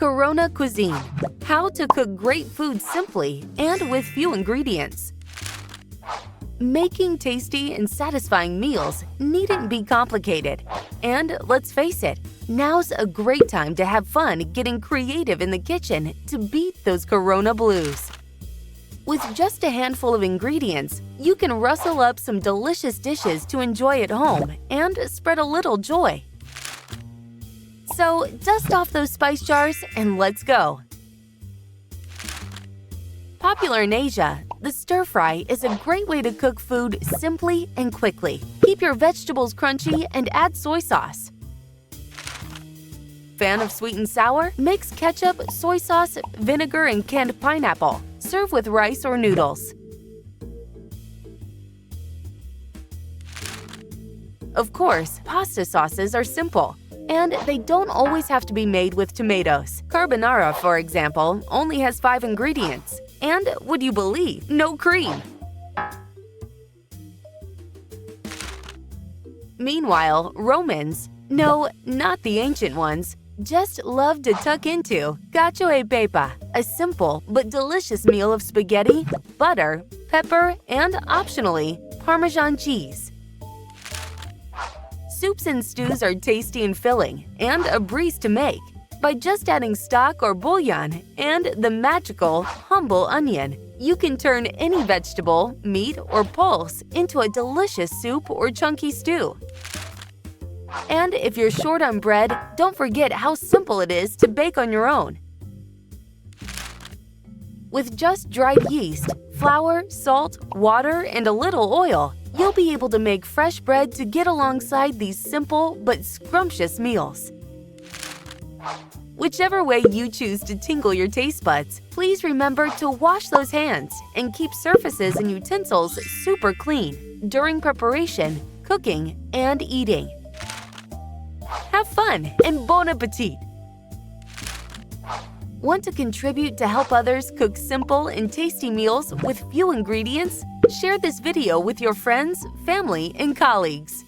Corona Cuisine – how to cook great food simply and with few ingredients. Making tasty and satisfying meals needn't be complicated. And let's face it, now's a great time to have fun getting creative in the kitchen to beat those Corona blues. With just a handful of ingredients, you can rustle up some delicious dishes to enjoy at home and spread a little joy. So dust off those spice jars and let's go! Popular in Asia, the stir-fry is a great way to cook food simply and quickly. Keep your vegetables crunchy and add soy sauce. Fan of sweet and sour? Mix ketchup, soy sauce, vinegar, and canned pineapple. Serve with rice or noodles. Of course, pasta sauces are simple, and they don't always have to be made with tomatoes. Carbonara, for example, only has 5 ingredients. And, would you believe, no cream! Meanwhile, Romans, no, not the ancient ones, just love to tuck into cacio e pepe, a simple but delicious meal of spaghetti, butter, pepper, and, optionally, Parmesan cheese. Soups and stews are tasty and filling, and a breeze to make. By just adding stock or bouillon and the magical, humble onion, you can turn any vegetable, meat, or pulse into a delicious soup or chunky stew. And if you're short on bread, don't forget how simple it is to bake on your own. With just dried yeast, flour, salt, water, and a little oil, you'll be able to make fresh bread to get alongside these simple but scrumptious meals. Whichever way you choose to tingle your taste buds, please remember to wash those hands and keep surfaces and utensils super clean during preparation, cooking, and eating. Have fun and bon appetit! Want to contribute to help others cook simple and tasty meals with few ingredients? Share this video with your friends, family, and colleagues.